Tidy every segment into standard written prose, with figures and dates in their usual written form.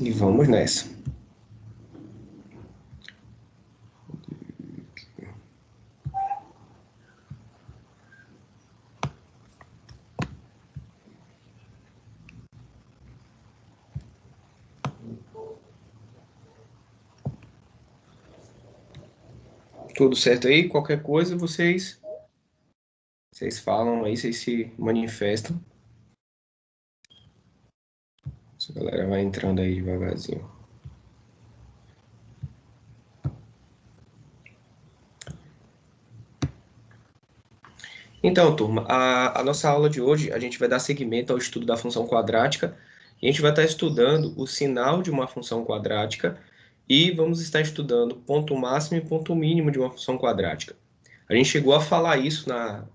E vamos nessa. Tudo certo aí? Qualquer coisa vocês falam aí, vocês se manifestam. Essa galera vai entrando aí devagarzinho. Então, turma, a nossa aula de hoje, a gente vai dar seguimento ao estudo da função quadrática. E a gente vai estar estudando o sinal de uma função quadrática e vamos estar estudando ponto máximo e ponto mínimo de uma função quadrática. A gente chegou a falar isso na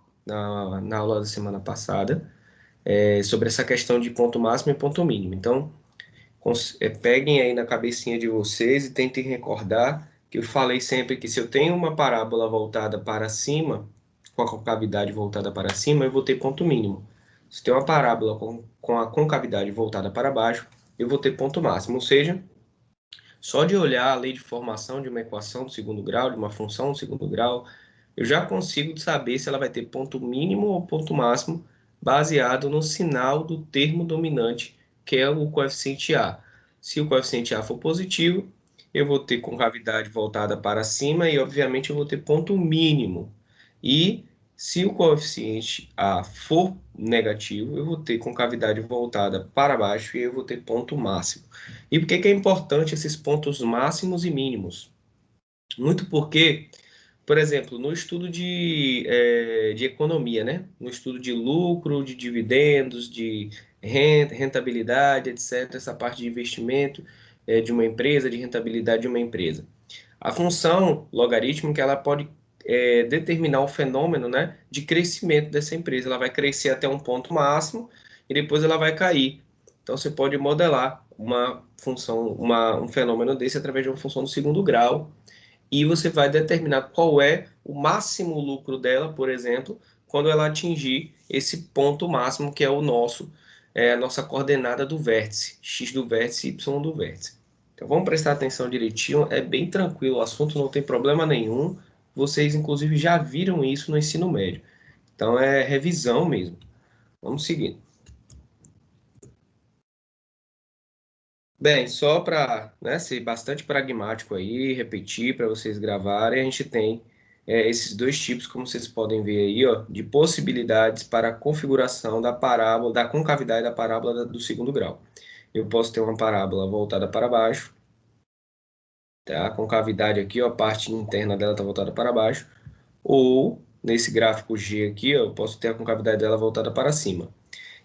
aula da semana passada, sobre essa questão de ponto máximo e ponto mínimo. Então, peguem aí na cabecinha de vocês e tentem recordar que eu falei sempre que se eu tenho uma parábola voltada para cima, com a concavidade voltada para cima, eu vou ter ponto mínimo. Se tem uma parábola com a concavidade voltada para baixo, eu vou ter ponto máximo. Ou seja, só de olhar a lei de formação de uma equação do segundo grau, de uma função do segundo grau, eu já consigo saber se ela vai ter ponto mínimo ou ponto máximo baseado no sinal do termo dominante, que é o coeficiente A. Se o coeficiente A for positivo, eu vou ter concavidade voltada para cima e, obviamente, eu vou ter ponto mínimo. E se o coeficiente A for negativo, eu vou ter concavidade voltada para baixo e eu vou ter ponto máximo. E por que é importante esses pontos máximos e mínimos? Muito porque, por exemplo, no estudo de economia, né? No estudo de lucro, de dividendos, de rentabilidade, etc., essa parte de investimento de uma empresa, de rentabilidade de uma empresa. A função logarítmica ela pode determinar o fenômeno, né, de crescimento dessa empresa. Ela vai crescer até um ponto máximo e depois ela vai cair. Então você pode modelar uma função, um fenômeno desse através de uma função do segundo grau e você vai determinar qual é o máximo lucro dela, por exemplo, quando ela atingir esse ponto máximo que é o nosso, a nossa coordenada do vértice, x do vértice, y do vértice. Então vamos prestar atenção direitinho, é bem tranquilo, o assunto não tem problema nenhum. Vocês, inclusive, já viram isso no ensino médio. Então é revisão mesmo. Vamos seguir. Bem, só para, né, ser bastante pragmático aí, repetir para vocês gravarem, a gente tem esses dois tipos, como vocês podem ver aí, ó, de possibilidades para a configuração da parábola, da concavidade da parábola do segundo grau. Eu posso ter uma parábola voltada para baixo, tá? A concavidade aqui, ó, a parte interna dela está voltada para baixo, ou nesse gráfico G aqui, ó, eu posso ter a concavidade dela voltada para cima.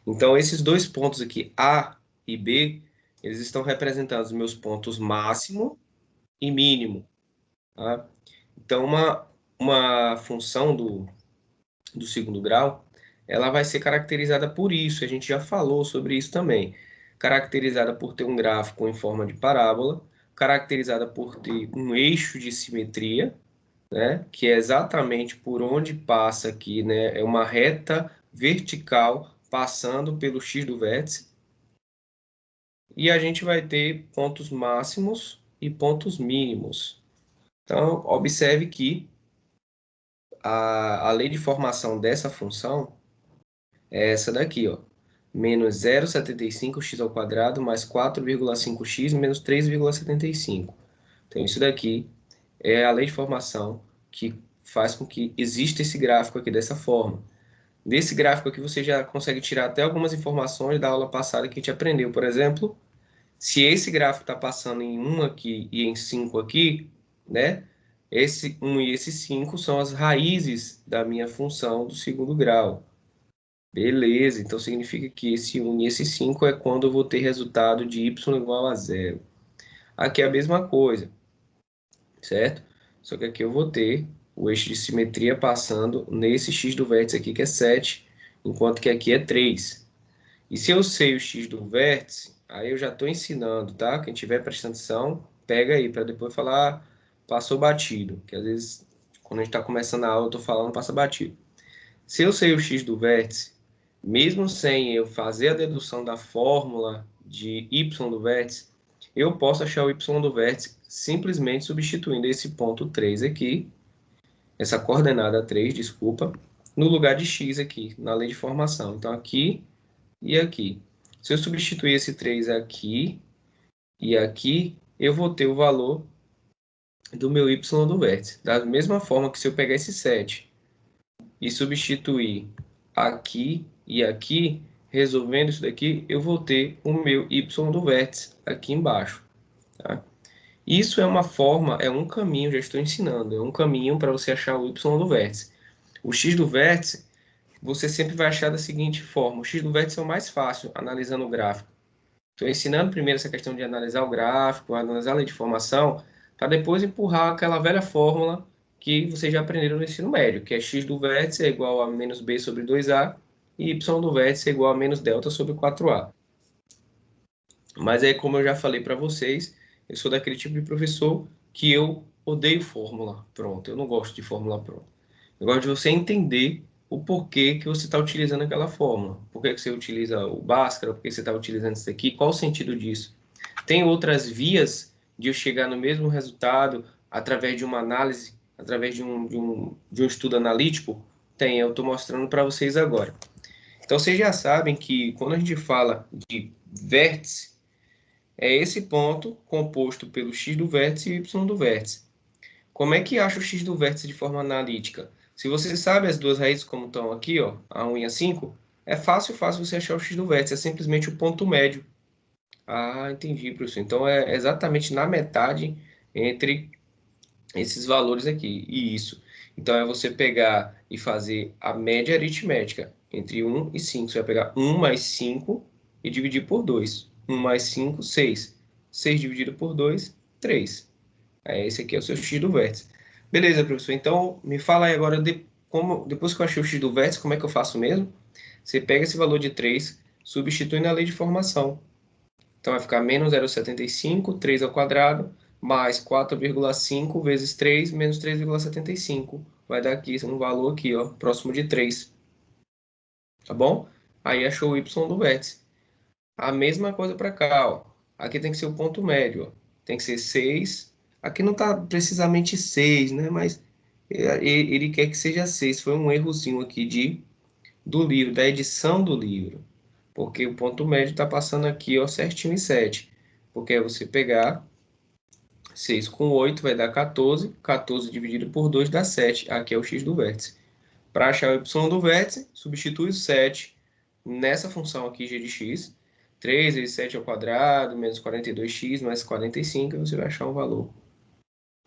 Então, esses dois pontos aqui, A e B, eles estão representando os meus pontos máximo e mínimo. Tá? Então, uma função do segundo grau, ela vai ser caracterizada por isso, a gente já falou sobre isso também. Caracterizada por ter um gráfico em forma de parábola, caracterizada por ter um eixo de simetria, né, que é exatamente por onde passa aqui, né, é uma reta vertical passando pelo x do vértice, e a gente vai ter pontos máximos e pontos mínimos. Então, observe que a lei de formação dessa função é essa daqui, ó. Menos 0,75x ao quadrado mais 4,5x menos 3,75. Então, isso daqui é a lei de formação que faz com que exista esse gráfico aqui dessa forma. Desse gráfico aqui você já consegue tirar até algumas informações da aula passada que a gente aprendeu. Por exemplo, se esse gráfico está passando em 1 aqui e em 5 aqui, né? Esse 1 e esse 5 são as raízes da minha função do segundo grau. Beleza, então significa que esse 1 e esse 5 é quando eu vou ter resultado de y igual a zero. Aqui é a mesma coisa, certo? Só que aqui eu vou ter o eixo de simetria passando nesse x do vértice aqui, que é 7, enquanto que aqui é 3. E se eu sei o x do vértice, aí eu já estou ensinando, tá? Quem tiver prestando atenção, pega aí, para depois falar, ah, passou batido. Que às vezes, quando a gente está começando a aula, eu estou falando, passa batido. Se eu sei o x do vértice, mesmo sem eu fazer a dedução da fórmula de y do vértice, eu posso achar o y do vértice simplesmente substituindo esse ponto 3 aqui, essa coordenada 3, desculpa, no lugar de x aqui, na lei de formação. Então, aqui e aqui. Se eu substituir esse 3 aqui e aqui, eu vou ter o valor do meu y do vértice. Da mesma forma que se eu pegar esse 7 e substituir aqui e aqui, resolvendo isso daqui, eu vou ter o meu y do vértice aqui embaixo. Tá? Isso é uma forma, é um caminho, já estou ensinando, é um caminho para você achar o y do vértice. O x do vértice, você sempre vai achar da seguinte forma. O x do vértice é o mais fácil, analisando o gráfico. Estou ensinando primeiro essa questão de analisar o gráfico, analisar a lei de formação, para depois empurrar aquela velha fórmula que vocês já aprenderam no ensino médio, que é x do vértice é igual a menos b sobre 2a e y do vértice é igual a menos delta sobre 4a. Mas aí, como eu já falei para vocês, eu sou daquele tipo de professor que eu odeio fórmula pronta. Eu não gosto de fórmula pronta. Eu gosto de você entender o porquê que você está utilizando aquela fórmula. Por que você utiliza o Bhaskara, por que você está utilizando isso aqui, qual o sentido disso? Tem outras vias de eu chegar no mesmo resultado através de uma análise, através de um estudo analítico? Tem, eu estou mostrando para vocês agora. Então, vocês já sabem que quando a gente fala de vértice, é esse ponto composto pelo x do vértice e y do vértice. Como é que acha o x do vértice de forma analítica? Se você sabe as duas raízes como estão aqui, ó, a 1 e a 5, é fácil você achar o x do vértice, é simplesmente o ponto médio. Ah, entendi, professor. Então, é exatamente na metade entre esses valores aqui, e isso. Então, é você pegar e fazer a média aritmética entre 1 e 5. Você vai pegar 1 mais 5 e dividir por 2. 1 mais 5, 6. 6 dividido por 2, 3. Esse aqui é o seu x do vértice. Beleza, professor. Então, me fala aí agora, depois que eu achei o x do vértice, como é que eu faço mesmo? Você pega esse valor de 3, substitui na lei de formação. Então, vai ficar menos 0,75, 3 ao quadrado, mais 4,5 vezes 3, menos 3,75. Vai dar aqui um valor aqui, ó, próximo de 3. Tá bom? Aí achou o y do vértice. A mesma coisa para cá, ó. Aqui tem que ser o ponto médio, ó. Tem que ser 6. Aqui não está precisamente 6, né? Mas ele quer que seja 6. Foi um errozinho aqui do livro, da edição do livro. Porque o ponto médio está passando aqui, ó, certinho em 7. Porque é você pegar 6 com 8 vai dar 14. 14 dividido por 2 dá 7. Aqui é o x do vértice. Para achar o y do vértice, substitui o 7 nessa função aqui, g de x. 3 vezes 7 ao quadrado, menos 42x, mais 45, você vai achar um valor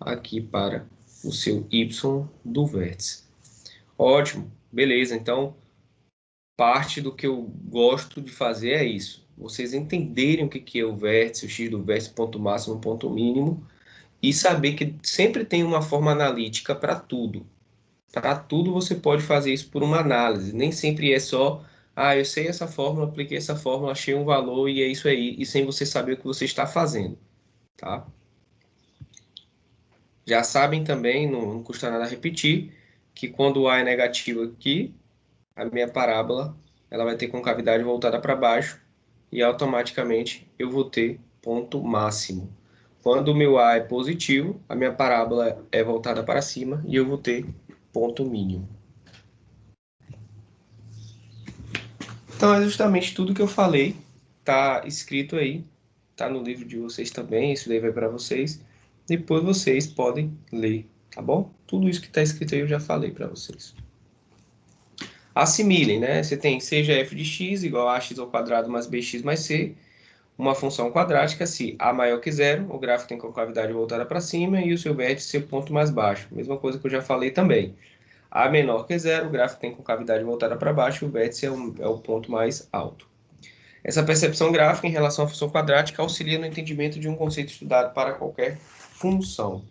aqui para o seu y do vértice. Ótimo, beleza. Então, parte do que eu gosto de fazer é isso. Vocês entenderem o que é o vértice, o x do vértice, ponto máximo, ponto mínimo, e saber que sempre tem uma forma analítica para tudo. Para tudo você pode fazer isso por uma análise. Nem sempre é só, eu sei essa fórmula, apliquei essa fórmula, achei um valor e é isso aí, e sem você saber o que você está fazendo, tá? Já sabem também, não custa nada repetir, que quando o A é negativo aqui, a minha parábola ela vai ter concavidade voltada para baixo e automaticamente eu vou ter ponto máximo. Quando o meu A é positivo, a minha parábola é voltada para cima e eu vou ter ponto mínimo. Então, é justamente tudo que eu falei, tá escrito aí, tá no livro de vocês também, isso daí vai para vocês. Depois vocês podem ler, tá bom? Tudo isso que está escrito aí eu já falei para vocês. Assimilem, né? Você tem seja f de x igual a x ao quadrado mais bx mais c, uma função quadrática, se a maior que zero, o gráfico tem concavidade voltada para cima e o seu vértice ser o ponto mais baixo. Mesma coisa que eu já falei também. A menor que zero, o gráfico tem concavidade voltada para baixo e o vértice é o ponto mais alto. Essa percepção gráfica em relação à função quadrática auxilia no entendimento de um conceito estudado para qualquer função,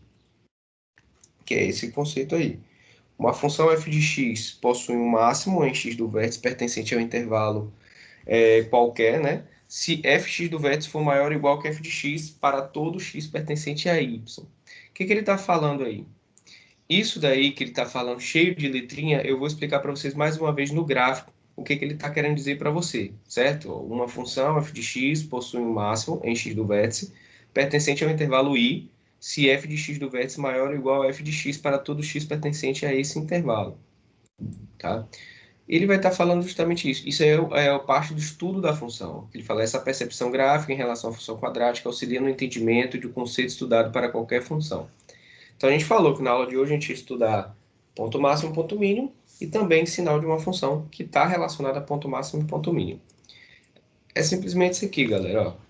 que é esse conceito aí. Uma função f de x possui um máximo em x do vértice pertencente ao intervalo qualquer, né? Se fx do vértice for maior ou igual que f de x para todo x pertencente a y. O que ele está falando aí? Isso daí que ele está falando, cheio de letrinha, eu vou explicar para vocês mais uma vez no gráfico o que ele está querendo dizer para você, certo? Uma função f de x possui um máximo em x do vértice, pertencente ao intervalo I, se f de x do vértice maior ou igual a f de x para todo x pertencente a esse intervalo. Tá? Ele vai estar falando justamente isso. Isso é parte do estudo da função. Ele fala essa percepção gráfica em relação à função quadrática auxilia no entendimento de um conceito estudado para qualquer função. Então, a gente falou que na aula de hoje a gente ia estudar ponto máximo e ponto mínimo e também sinal de uma função que está relacionada a ponto máximo e ponto mínimo. É simplesmente isso aqui, galera. Ó.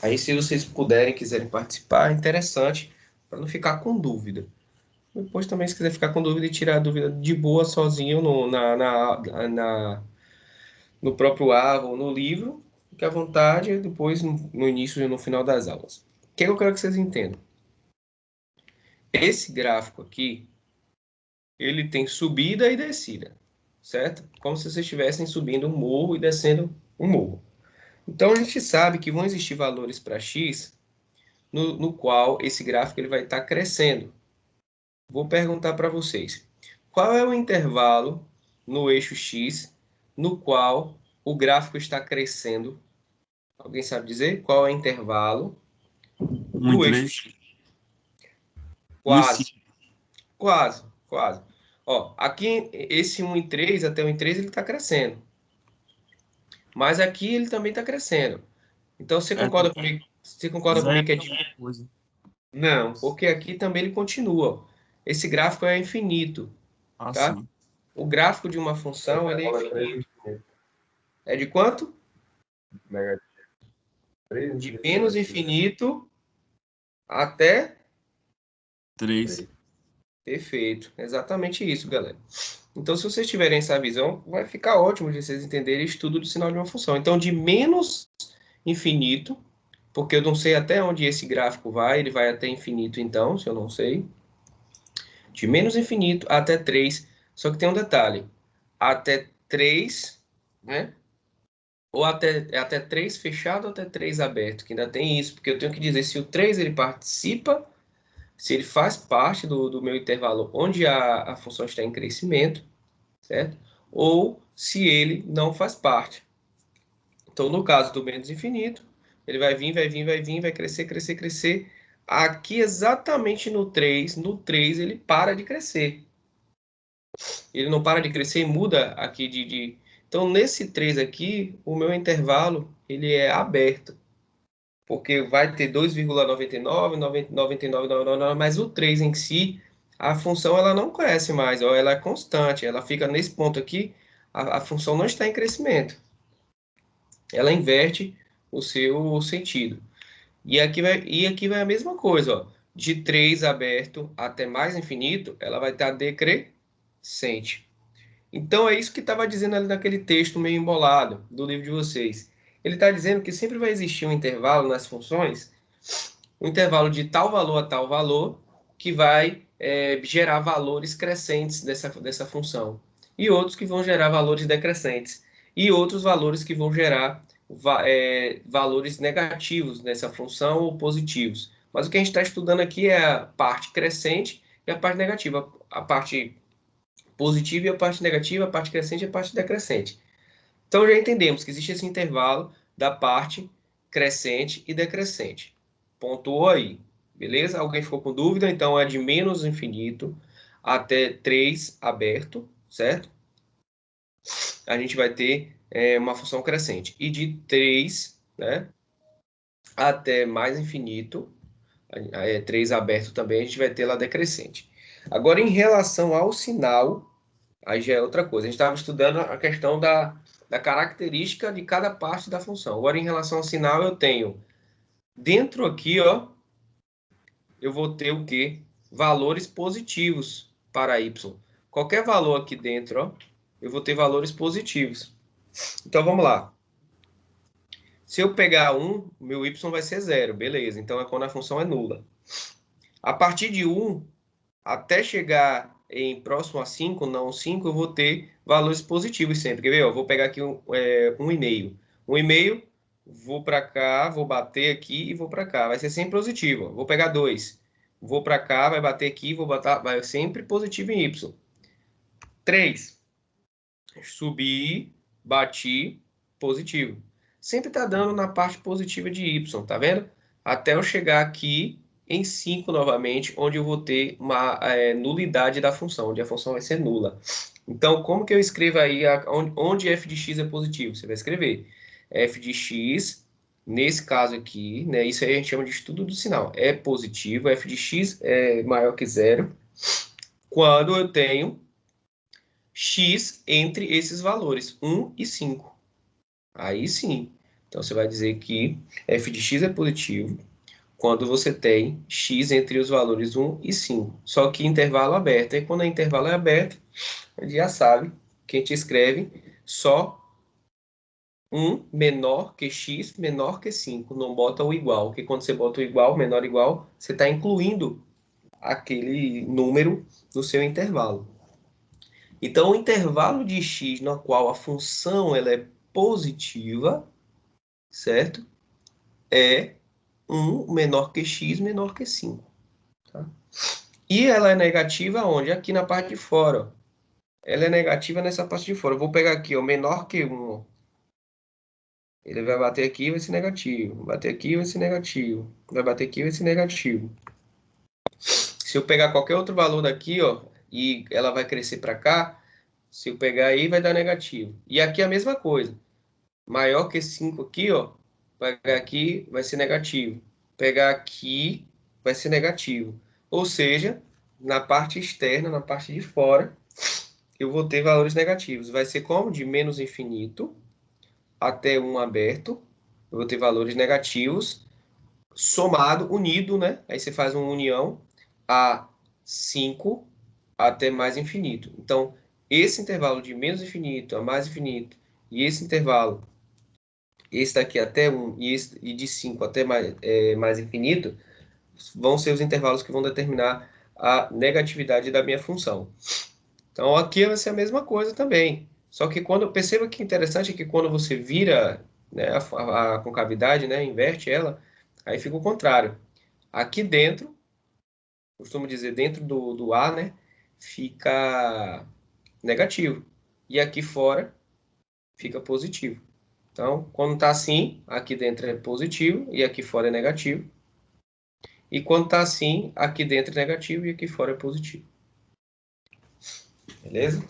Aí, se vocês puderem, quiserem participar, é interessante para não ficar com dúvida. Depois também, se quiser ficar com dúvida e tirar a dúvida de boa sozinho no próprio AVA ou no livro, fique à vontade, depois no início e no final das aulas. O que eu quero que vocês entendam? Esse gráfico aqui, ele tem subida e descida, certo? Como se vocês estivessem subindo um morro e descendo um morro. Então, a gente sabe que vão existir valores para x, no qual esse gráfico ele vai estar crescendo. Vou perguntar para vocês, qual é o intervalo no eixo x, no qual o gráfico está crescendo? Alguém sabe dizer qual é o intervalo no eixo x? Quase, quase, quase. Ó, aqui, esse 1 em 3, até o 1 em 3, ele está crescendo. Mas aqui ele também está crescendo. Então, você concorda comigo? Você concorda comigo que é de... Não, porque aqui também ele continua. Esse gráfico é infinito, tá? Sim. O gráfico de uma função ele é infinito. É de quanto? De menos infinito até 3. Perfeito. Exatamente isso, galera. Então, se vocês tiverem essa visão, vai ficar ótimo de vocês entenderem o estudo do sinal de uma função. Então, de menos infinito, porque eu não sei até onde esse gráfico vai, ele vai até infinito então, se eu não sei. De menos infinito até 3, só que tem um detalhe. Até 3, né? Ou até 3 fechado ou até 3 aberto, que ainda tem isso, porque eu tenho que dizer se o 3 ele participa, se ele faz parte do meu intervalo onde a função está em crescimento, certo? Ou se ele não faz parte. Então, no caso do menos infinito, ele vai vir, vai vir, vai vir, vai crescer, crescer, crescer. Aqui, exatamente no 3 ele para de crescer. Ele não para de crescer e muda aqui de... Então, nesse 3 aqui, o meu intervalo ele é aberto. Porque vai ter 2,99, 99,99, mas o 3 em si, a função ela não cresce mais, ó, ela é constante, ela fica nesse ponto aqui, a função não está em crescimento. Ela inverte o seu sentido. E aqui vai a mesma coisa, ó. De 3 aberto até mais infinito, ela vai estar decrescente. Então, é isso que estava dizendo ali naquele texto meio embolado do livro de vocês. Ele está dizendo que sempre vai existir um intervalo nas funções, um intervalo de tal valor a tal valor, que vai gerar valores crescentes dessa função. E outros que vão gerar valores decrescentes. E outros valores que vão gerar valores negativos nessa função ou positivos. Mas o que a gente está estudando aqui é a parte crescente e a parte negativa. A parte positiva e a parte negativa, a parte crescente e a parte decrescente. Então, já entendemos que existe esse intervalo da parte crescente e decrescente. Pontuou aí, beleza? Alguém ficou com dúvida? Então, é de menos infinito até 3 aberto, certo? A gente vai ter uma função crescente. E de 3, né, até mais infinito, 3 aberto também, a gente vai ter lá decrescente. Agora, em relação ao sinal, aí já é outra coisa. A gente estava estudando a questão da característica de cada parte da função. Agora, em relação ao sinal, eu tenho dentro aqui, ó, eu vou ter o quê? Valores positivos para y. Qualquer valor aqui dentro, ó, eu vou ter valores positivos. Então, vamos lá. Se eu pegar 1, meu y vai ser 0, beleza. Então, é quando a função é nula. A partir de 1, até chegar em próximo a 5, não 5, eu vou ter valores positivos sempre. Quer ver? Eu vou pegar aqui 1,5. 1,5, vou para cá, vou bater aqui e vou para cá. Vai ser sempre positivo. Vou pegar 2. Vou para cá, vai bater aqui, vai sempre positivo em y. 3. Subi, bati, positivo. Sempre está dando na parte positiva de y, tá vendo? até eu chegar aqui em 5 novamente, onde eu vou ter uma nulidade da função, onde a função vai ser nula. Então, como que eu escrevo aí onde f de x é positivo? Você vai escrever f de x, nesse caso aqui, né, isso aí a gente chama de estudo do sinal, é positivo, f de x é maior que zero, quando eu tenho x entre esses valores, 1 e 5. Aí sim. Então, você vai dizer que f de x é positivo quando você tem x entre os valores 1 e 5. Só que intervalo aberto. E quando o intervalo é aberto, a gente já sabe que a gente escreve só 1 menor que x menor que 5. Não bota o igual, porque quando você bota o igual, menor igual, você está incluindo aquele número no seu intervalo. Então, o intervalo de x no qual a função ela é positiva, certo? É 1 menor que x menor que 5. Tá? E ela é negativa onde? Aqui na parte de fora. Ó. Ela é negativa nessa parte de fora. Eu vou pegar aqui, ó, menor que 1. Ele vai bater aqui e vai ser negativo. Bater aqui e vai ser negativo. Vai bater aqui e vai ser negativo. Se eu pegar qualquer outro valor daqui, ó, e ela vai crescer para cá, se eu pegar aí, vai dar negativo. E aqui a mesma coisa. Maior que 5 aqui, ó, pegar aqui vai ser negativo. Pegar aqui vai ser negativo. Ou seja, na parte externa, na parte de fora, eu vou ter valores negativos. Vai ser como? De menos infinito até 1 aberto. Eu vou ter valores negativos, somado, unido, né? Aí você faz uma união a 5 até mais infinito. Então, esse intervalo de menos infinito a mais infinito e esse intervalo, esse daqui até 1 e de 5 até mais infinito, vão ser os intervalos que vão determinar a negatividade da minha função. Então, aqui vai ser a mesma coisa também. Só que quando perceba que interessante é que quando você vira, né, a concavidade, né, inverte ela, aí fica o contrário. Aqui dentro, costumo dizer dentro do A, né, fica negativo. E aqui fora fica positivo. Então, quando está assim, aqui dentro é positivo e aqui fora é negativo. E quando está assim, aqui dentro é negativo e aqui fora é positivo. Beleza?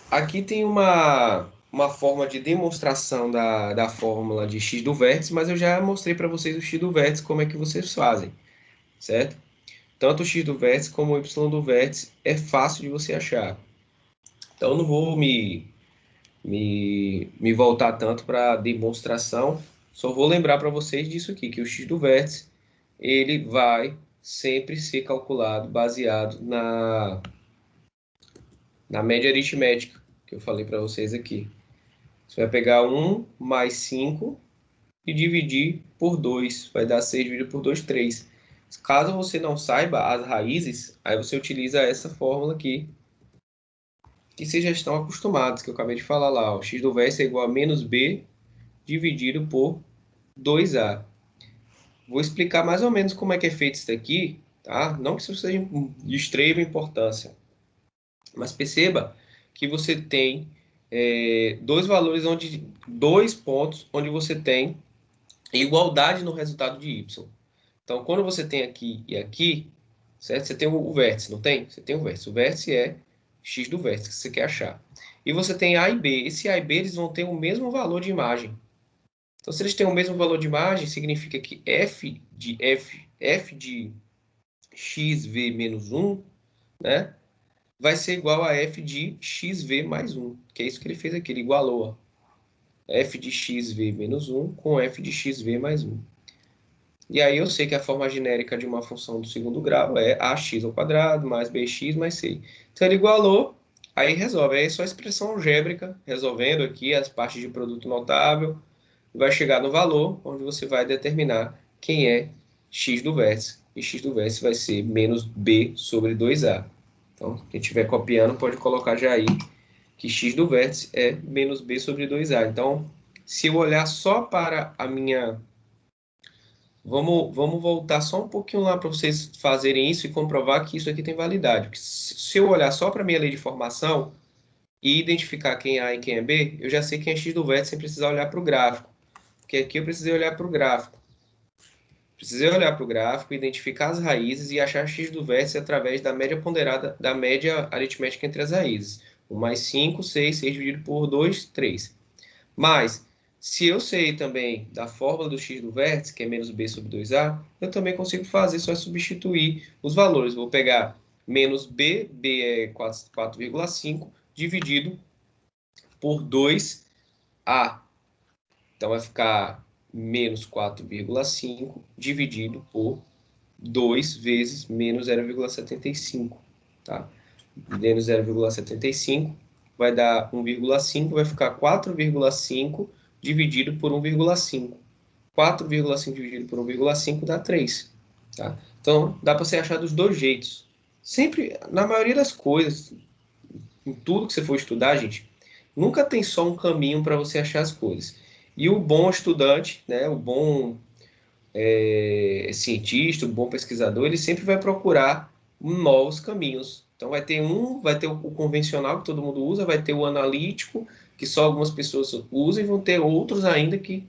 Aqui tem uma forma de demonstração da fórmula de x do vértice, mas eu já mostrei para vocês o x do vértice, como é que vocês fazem, certo? Tanto o x do vértice como o y do vértice é fácil de você achar. Então, eu não vou me voltar tanto para a demonstração, só vou lembrar para vocês disso aqui, que o x do vértice ele vai sempre ser calculado baseado na média aritmética, que eu falei para vocês aqui. Você vai pegar 1 mais 5 e dividir por 2. Vai dar 6 dividido por 2, 3. Caso você não saiba as raízes, aí você utiliza essa fórmula aqui, que vocês já estão acostumados, que eu acabei de falar lá. O x do vértice é igual a menos b dividido por 2a. Vou explicar mais ou menos como é que é feito isso daqui, tá? Não que isso seja de extrema importância, mas perceba que você tem dois pontos onde você tem igualdade no resultado de y. Então, quando você tem aqui e aqui, certo? Você tem o vértice, não tem? Você tem o vértice. O vértice é x do vértice que você quer achar. E você tem A e B. Esse A e B eles vão ter o mesmo valor de imagem. Então, se eles têm o mesmo valor de imagem, significa que f de xv menos 1, né, vai ser igual a f de xv mais 1, que é isso que ele fez aqui, ele igualou ó, f de xv menos 1 com f de xv mais 1. E aí eu sei que a forma genérica de uma função do segundo grau é ax ao quadrado mais bx mais c. Então ele igualou, aí resolve. Aí é só expressão algébrica, resolvendo aqui as partes de produto notável, vai chegar no valor, onde você vai determinar quem é x do vértice. E x do vértice vai ser menos b sobre 2a. Então, quem estiver copiando pode colocar já aí que x do vértice é menos b sobre 2a. Então, se eu olhar só para a minha... Vamos voltar só um pouquinho lá para vocês fazerem isso e comprovar que isso aqui tem validade. Porque se eu olhar só para a minha lei de formação e identificar quem é A e quem é B, eu já sei quem é X do vértice sem precisar olhar para o gráfico. Porque aqui eu precisei olhar para o gráfico. Precisei olhar para o gráfico, identificar as raízes e achar X do vértice através da média ponderada, da média aritmética entre as raízes. 1 mais 5, 6, 6 dividido por 2, 3. Mas, se eu sei também da fórmula do X do vértice, que é menos B sobre 2A, eu também consigo fazer, só substituir os valores. Vou pegar menos B, B é 4,5, dividido por 2A. Então, vai ficar menos 4,5 dividido por 2 vezes menos 0,75. Tá? Menos 0,75 vai dar 1,5, vai ficar 4,5 dividido por 1,5. 4,5 dividido por 1,5 dá 3. Tá? Então, dá para você achar dos dois jeitos. Sempre, na maioria das coisas, em tudo que você for estudar, gente, nunca tem só um caminho para você achar as coisas. E o bom estudante, né, o bom cientista, o bom pesquisador, ele sempre vai procurar novos caminhos. Então vai ter o convencional que todo mundo usa, vai ter o analítico, que só algumas pessoas usam, e vão ter outros ainda que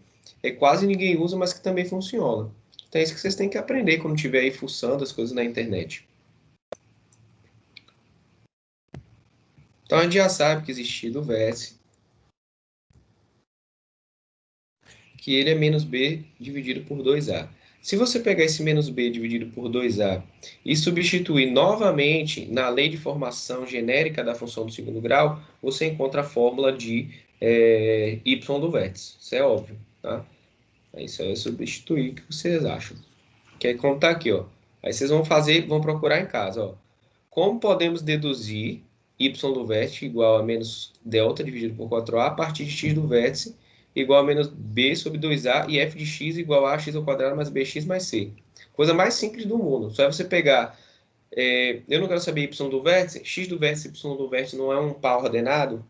quase ninguém usa, mas que também funciona. Então é isso que vocês têm que aprender quando estiver aí fuçando as coisas na internet. Então a gente já sabe que existe do vértice, que ele é menos b dividido por 2a. Se você pegar esse menos b dividido por 2a e substituir novamente na lei de formação genérica da função do segundo grau, você encontra a fórmula de y do vértice. Isso é óbvio, tá? Isso aí é substituir, o que vocês acham? Que é como está aqui, ó. Aí vocês vão procurar em casa, ó. Como podemos deduzir y do vértice igual a menos delta dividido por 4a a partir de x do vértice igual a menos b sobre 2a e f de x igual a x ao quadrado mais bx mais c. Coisa mais simples do mundo. Só é você pegar... eu não quero saber y do vértice. X do vértice e y do vértice não é um par ordenado?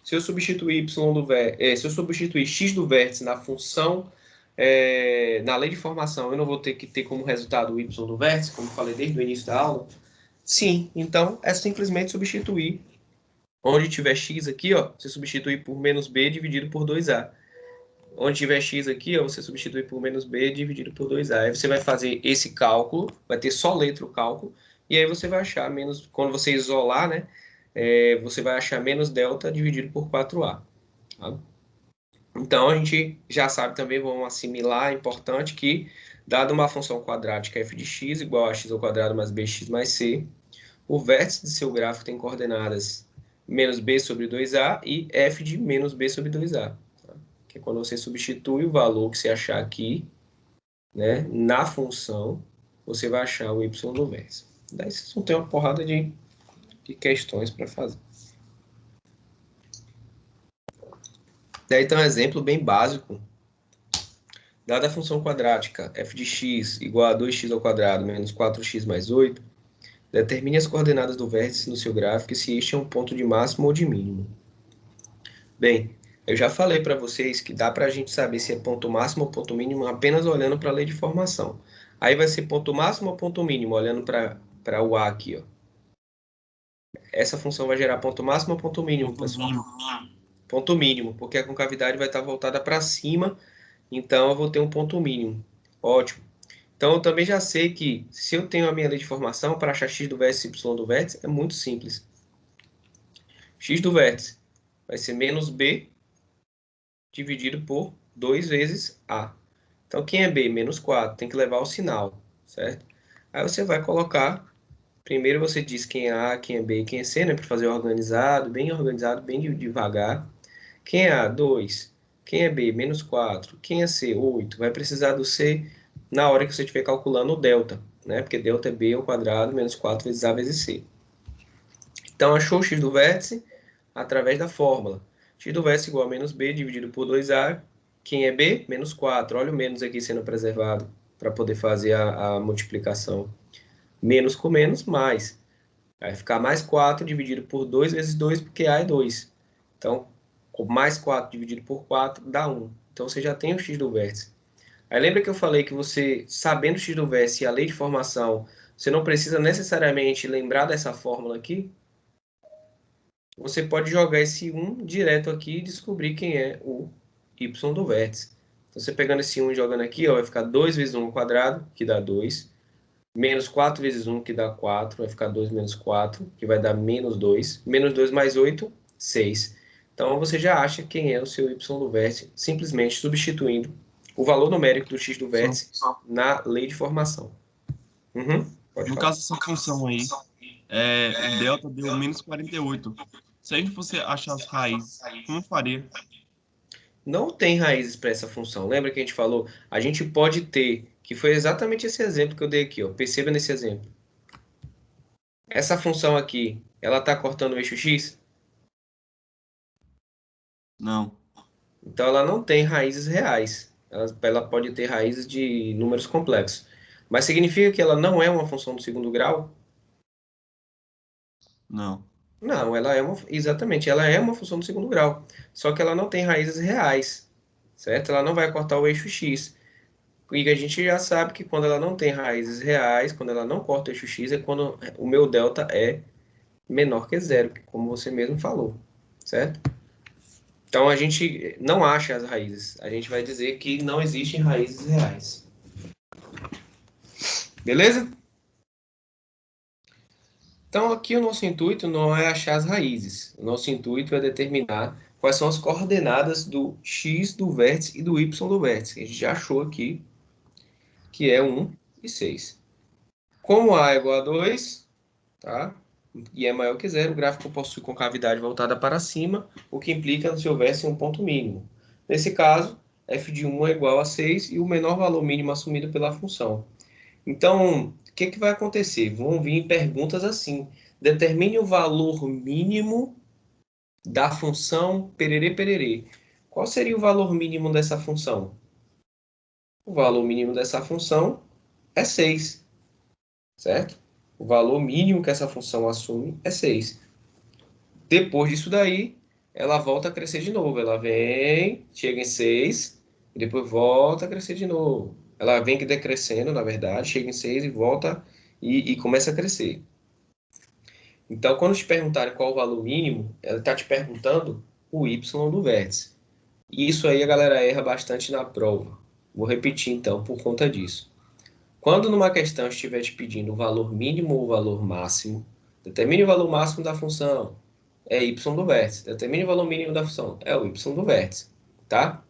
Se eu substituir se eu substituir x do vértice na função... na lei de formação, eu não vou ter que ter como resultado o y do vértice, como falei desde o início da aula? Sim, então é simplesmente substituir. Onde tiver x aqui, ó, você substitui por menos b dividido por 2a. Onde tiver x aqui, ó, você substitui por menos b dividido por 2a. Aí você vai fazer esse cálculo, vai ter só letra o cálculo, e aí você vai achar menos, quando você isolar, né, você vai achar menos delta dividido por 4a. Tá? Então, a gente já sabe também, vamos assimilar, é importante que, dada uma função quadrática f de x igual a x ao quadrado mais bx mais c, o vértice de seu gráfico tem coordenadas menos b sobre 2a e f de menos b sobre 2a. Tá? Que é quando você substitui o valor que você achar aqui, né, na função, você vai achar o y no vértice. Daí vocês vão ter uma porrada de questões para fazer. Daí tem um exemplo bem básico. Dada a função quadrática f de x igual a 2x ao quadrado menos 4x mais 8, determine as coordenadas do vértice no seu gráfico e se este é um ponto de máximo ou de mínimo. Bem, eu já falei para vocês que dá para a gente saber se é ponto máximo ou ponto mínimo apenas olhando para a lei de formação. Aí vai ser ponto máximo ou ponto mínimo, olhando para o A aqui, ó. Essa função vai gerar ponto máximo ou ponto mínimo, pessoal? Ponto mínimo, porque a concavidade vai estar voltada para cima, então eu vou ter um ponto mínimo. Ótimo. Então eu também já sei que se eu tenho a minha lei de formação para achar x do vértice e y do vértice, é muito simples. X do vértice vai ser menos b dividido por 2 vezes a. Então, quem é b? Menos 4. Tem que levar o sinal, certo? Aí você vai colocar... Primeiro você diz quem é a, quem é b e quem é c, né? Para fazer organizado, bem devagar. Quem é a? 2. Quem é b? Menos 4. Quem é c? 8. Vai precisar do c na hora que você estiver calculando o delta, né? Porque delta é b ao quadrado menos 4 vezes a vezes c. Então, achou o x do vértice através da fórmula. X do vértice igual a menos b dividido por 2a. Quem é b? Menos 4. Olha o menos aqui sendo preservado para poder fazer a multiplicação. Menos com menos, mais. Vai ficar mais 4 dividido por 2 vezes 2, porque a é 2. Então, mais 4 dividido por 4 dá 1. Então, você já tem o x do vértice. Aí lembra que eu falei que você, sabendo o x do vértice e a lei de formação, você não precisa necessariamente lembrar dessa fórmula aqui? você pode jogar esse 1 direto aqui e descobrir quem é o y do vértice. Então, você pegando esse 1 e jogando aqui, ó, vai ficar 2 vezes 1 ao quadrado, que dá 2, menos 4 vezes 1, que dá 4, vai ficar 2 menos 4, que vai dar menos 2, menos 2 mais 8, 6. Então, você já acha quem é o seu y do vértice, simplesmente substituindo o valor numérico do x do vértice na lei de formação. Pode No falar. caso dessa função aí, o delta deu menos 48. Se a gente fosse achar as raízes, como faria? Não tem raízes para essa função. Lembra que a gente falou? A gente pode ter, que foi exatamente esse exemplo que eu dei aqui. Ó. Perceba nesse exemplo. Essa função aqui, ela está cortando o eixo x? Não, Então, ela não tem raízes reais. Ela pode ter raízes de números complexos. Mas significa que ela não é uma função do segundo grau? não. Não, ela é exatamente, ela é uma função do segundo grau. Só que ela não tem raízes reais, certo? Ela não vai cortar o eixo x. E a gente já sabe que quando ela não tem raízes reais, quando ela não corta o eixo x, é quando o meu delta é menor que zero, como você mesmo falou, certo? Então a gente não acha as raízes. A gente vai dizer que não existem raízes reais. Beleza? Então aqui o nosso intuito não é achar as raízes. O nosso intuito é determinar quais são as coordenadas do x do vértice e do y do vértice. A gente já achou aqui que é 1 e 6. Como a é igual a 2, tá? E é maior que zero, o gráfico possui concavidade voltada para cima, o que implica se houvesse um ponto mínimo. Nesse caso, f de 1 é igual a 6 e o menor valor mínimo assumido pela função. Então, o que vai acontecer? Vão vir perguntas assim. Determine o valor mínimo da função pererê pererê. Qual seria o valor mínimo dessa função? O valor mínimo dessa função é 6, certo? O valor mínimo que essa função assume é 6. Depois disso daí, ela volta a crescer de novo. Ela vem, chega em 6, e depois volta a crescer de novo. Ela vem decrescendo, na verdade, chega em 6 e volta e começa a crescer. Então, quando te perguntarem qual o valor mínimo, ela está te perguntando o y do vértice. E isso aí a galera erra bastante na prova. Vou repetir então, por conta disso. Quando numa questão estiver te pedindo o valor mínimo ou o valor máximo, determine o valor máximo da função. É y do vértice. Determine o valor mínimo da função. É o y do vértice. Tá?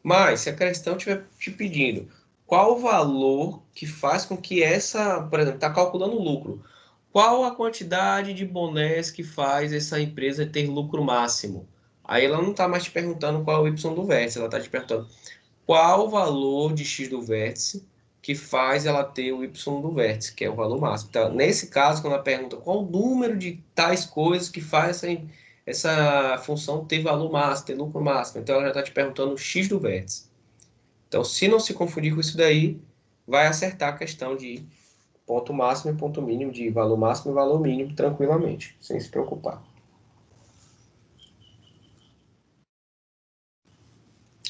Mas, se a questão estiver te pedindo qual o valor que faz com que essa, por exemplo, está calculando o lucro. Qual a quantidade de bonés que faz essa empresa ter lucro máximo? Aí ela não está mais te perguntando qual é o y do vértice, ela está te perguntando qual o valor de x do vértice que faz ela ter o y do vértice, que é o valor máximo. Então, nesse caso, quando ela pergunta qual o número de tais coisas que faz essa função ter valor máximo, ter lucro máximo, então ela já está te perguntando o x do vértice. Então, se não se confundir com isso daí, vai acertar a questão de ponto máximo e ponto mínimo, de valor máximo e valor mínimo, tranquilamente, sem se preocupar.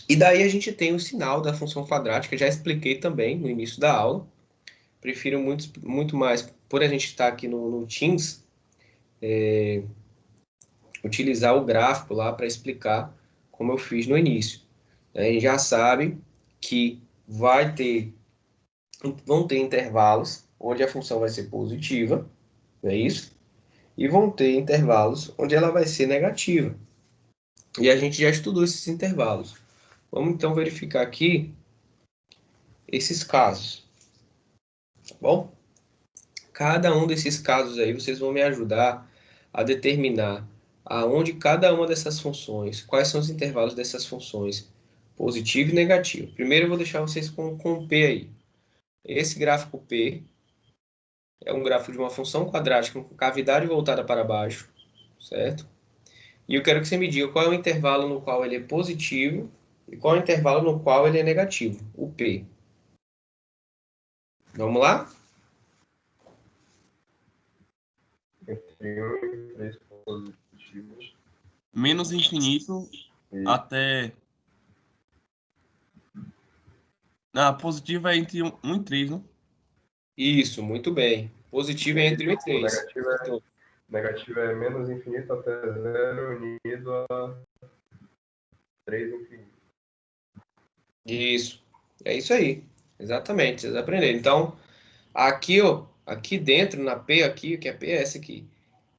E daí a gente tem o sinal da função quadrática, já expliquei também no início da aula. Prefiro muito mais, por a gente estar aqui no Teams, utilizar o gráfico lá para explicar como eu fiz no início. A gente já sabe que vão ter intervalos onde a função vai ser positiva, não é isso? E vão ter intervalos onde ela vai ser negativa. E a gente já estudou esses intervalos. Vamos então verificar aqui esses casos, tá bom? Cada um desses casos aí, vocês vão me ajudar a determinar aonde cada uma dessas funções, quais são os intervalos dessas funções, positivo e negativo. Primeiro eu vou deixar vocês com P aí. Esse gráfico P é um gráfico de uma função quadrática com cavidade voltada para baixo, certo? E eu quero que você me diga qual é o intervalo no qual ele é positivo e qual é o intervalo no qual ele é negativo, o P. Vamos lá? Entre 1 e 3 positivos. Menos infinito E até. A positiva é entre 1 e 3, né? Isso, muito bem. Positivo é entre 1 e o 3. negativo é Negativo é menos infinito até zero unido a 3 infinito. Isso. É isso aí. Exatamente, vocês aprenderam. Então, aqui, ó, aqui dentro, na P aqui, que é P é essa aqui,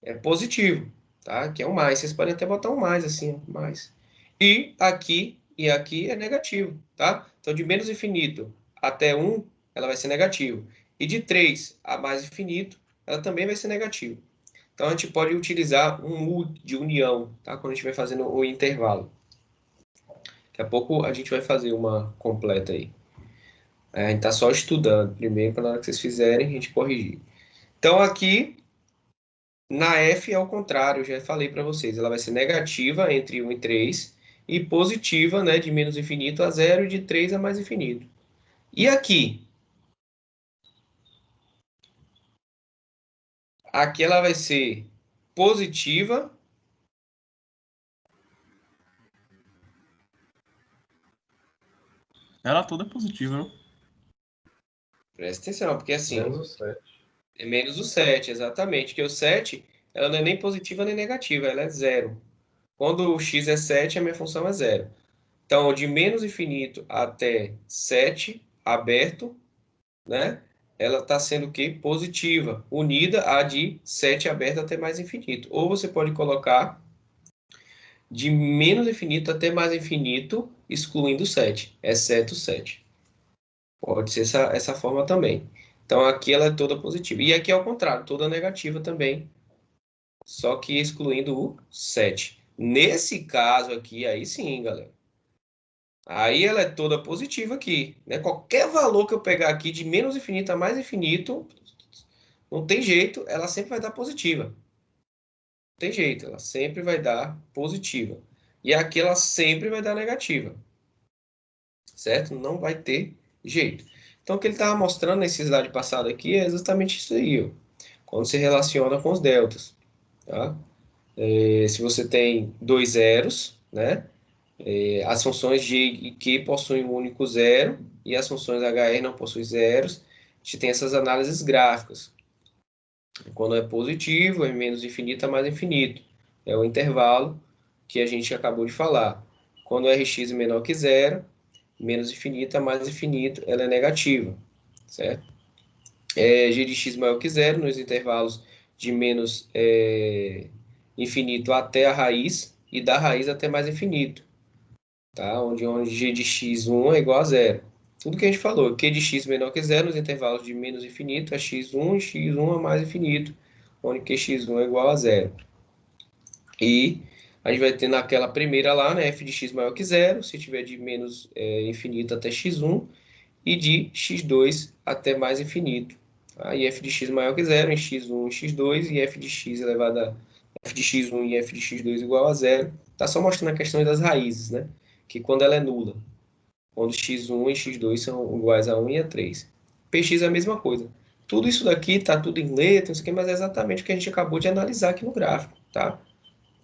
é positivo, tá? Que é um mais. Vocês podem até botar um mais assim, ó, mais. E aqui é negativo, tá? Então, de menos infinito até 1, ela vai ser negativo. E de 3 a mais infinito, ela também vai ser negativo. Então, a gente pode utilizar um U de união, tá? Quando a gente vai fazendo o intervalo. Daqui a pouco a gente vai fazer uma completa aí. A gente está só estudando primeiro, para na hora que vocês fizerem, a gente corrigir. Então, aqui, na F é o contrário, já falei para vocês. Ela vai ser negativa entre 1 e 3 e positiva, né, de menos infinito a zero e de 3 a mais infinito. E aqui? Aqui ela vai ser positiva. Ela toda é positiva, não? Presta atenção, porque assim, Menos o 7. é menos o 7, exatamente. Que o 7, ela não é nem positiva nem negativa, ela é zero. Quando o x é 7, a minha função é zero. Então, de menos infinito até 7, aberto, né? Ela está sendo o quê? Positiva, unida a de 7 aberto até mais infinito. Ou você pode colocar de menos infinito até mais infinito, excluindo 7, exceto 7. Pode ser essa forma também. Então, aqui ela é toda positiva. E aqui é o contrário, toda negativa também, só que excluindo o 7. Nesse caso aqui, aí sim, galera. Aí ela é toda positiva aqui, né? Qualquer valor que eu pegar aqui de menos infinito a mais infinito, não tem jeito, ela sempre vai dar positiva. Não tem jeito, ela sempre vai dar positiva. E aqui ela sempre vai dar negativa. Certo? Não vai ter jeito. Então, o que ele estava mostrando nesse slide passado aqui é justamente isso aí, ó. Quando se relaciona com os deltas. Tá? Se você tem dois zeros, né? As funções G e Q possuem um único zero e as funções HR não possuem zeros. A gente tem essas análises gráficas. Quando é positivo, é menos infinito a mais infinito. É o intervalo que a gente acabou de falar. Quando o Rx é menor que zero, menos infinito a mais infinito, ela é negativa, certo? G de x maior que zero, nos intervalos de menos infinito até a raiz e da raiz até mais infinito. Tá? Onde g de x1 é igual a zero. Tudo que a gente falou, q de x menor que zero nos intervalos de menos infinito a x1 e x1 a mais infinito, onde qx1 é igual a zero. E a gente vai ter naquela primeira lá, né, f de x maior que zero, se tiver de menos infinito até x1, e de x2 até mais infinito. Tá? E f de x maior que zero em x1 e x2, e f de x elevado a f de x1 e f de x2 igual a zero. Está só mostrando a questão das raízes, né? Que quando ela é nula, quando x1 e x2 são iguais a 1 e a 3. Px é a mesma coisa. Tudo isso daqui está tudo em letra, não sei o que, mas é exatamente o que a gente acabou de analisar aqui no gráfico, tá?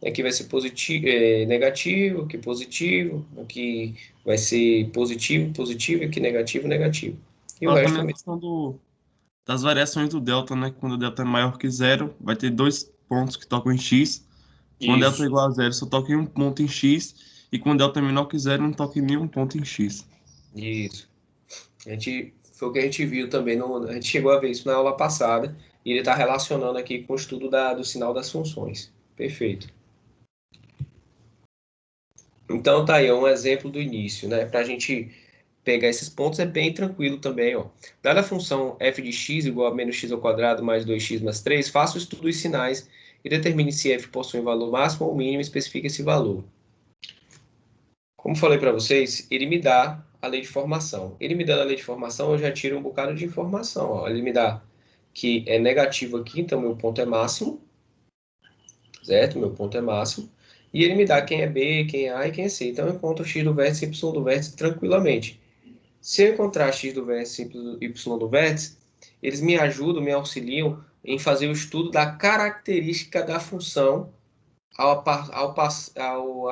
Aqui vai ser positivo, negativo, aqui positivo, aqui vai ser positivo, positivo, aqui negativo, negativo. E o Fala resto também a também. questão das variações do delta, né? Quando o delta é maior que zero, vai ter dois pontos que tocam em x. Quando delta é Isso, igual a zero, só toca em um ponto em x. E quando delta é menor que zero, não toca em nenhum ponto em x. isso. Foi o que a gente viu também, a gente chegou a ver isso na aula passada, e ele está relacionando aqui com o estudo do sinal das funções. Perfeito. Então tá aí, é um exemplo do início, né? Para a gente pegar esses pontos é bem tranquilo também, ó. Dada a função f de x igual a menos x ao quadrado mais 2x mais 3, faça o estudo dos sinais e determine se f possui um valor máximo ou mínimo e especifique esse valor. Como falei para vocês, ele me dá a lei de formação. Ele me dando a lei de formação, eu já tiro um bocado de informação, ó. Ele me dá que é negativo aqui, então meu ponto é máximo, certo? Meu ponto é máximo. E ele me dá quem é B, quem é A e quem é C. Então eu encontro x do vértice e y do vértice tranquilamente. Se eu encontrar x do vértice e y do vértice, eles me ajudam, me auxiliam em fazer o estudo da característica da função a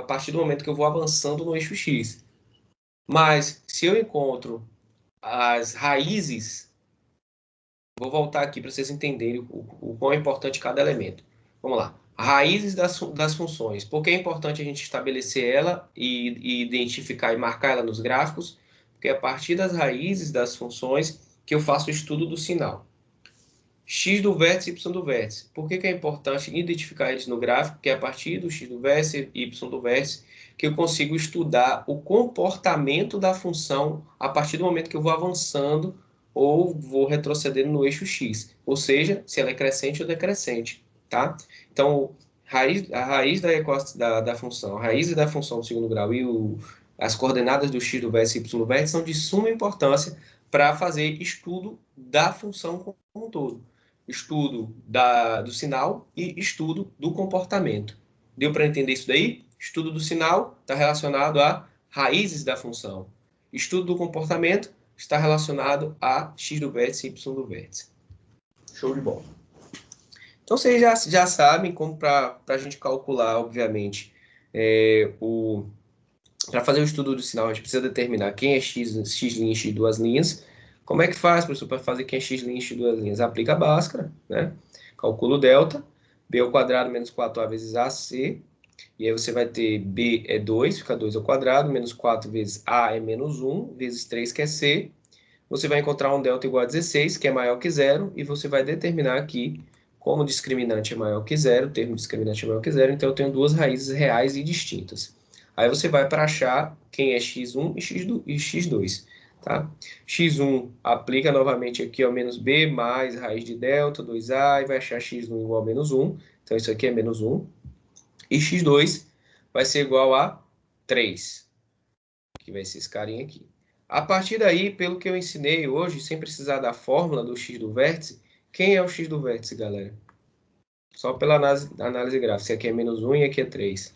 partir do momento que eu vou avançando no eixo x. Mas se eu encontro as raízes, vou voltar aqui para vocês entenderem o quão é importante cada elemento. Vamos lá. Raízes das funções. Por que é importante a gente estabelecer ela e identificar e marcar ela nos gráficos? Porque é a partir das raízes das funções que eu faço o estudo do sinal. X do vértice e Y do vértice. Por que é importante identificar eles no gráfico? Porque é a partir do X do vértice e Y do vértice que eu consigo estudar o comportamento da função a partir do momento que eu vou avançando ou vou retrocedendo no eixo X. Ou seja, se ela é crescente ou decrescente, tá? Então, a raiz da função, a raiz da função do segundo grau e as coordenadas do X do vértice e Y do vértice são de suma importância para fazer estudo da função como um todo. Estudo do sinal e estudo do comportamento. Deu para entender isso daí? Estudo do sinal está relacionado a raízes da função. Estudo do comportamento está relacionado a x do vértice e y do vértice. Show de bola. Então, vocês já sabem como para a gente calcular, obviamente, para fazer o estudo do sinal, a gente precisa determinar quem é x linhas, x duas linhas. Como é que faz, professor, para fazer quem é x linhas, x duas linhas? Aplica a Bhaskara, né? Calcula o delta, b ao quadrado menos 4a vezes ac, e aí você vai ter b é 2, fica 2 ao quadrado, menos 4 vezes a é menos 1, vezes 3, que é c. Você vai encontrar um delta igual a 16, que é maior que zero, e você vai determinar aqui, como o discriminante é maior que zero, o termo discriminante é maior que zero, então eu tenho duas raízes reais e distintas. Aí você vai para achar quem é x1 e x2, tá? x1 aplica novamente aqui, ó, menos b mais raiz de delta, 2a, e vai achar x1 igual a menos 1, então isso aqui é menos 1. E x2 vai ser igual a 3, que vai ser esse carinha aqui. A partir daí, pelo que eu ensinei hoje, sem precisar da fórmula do x do vértice, quem é o x do vértice, galera? Só pela análise gráfica. Esse aqui é menos 1 e aqui é 3.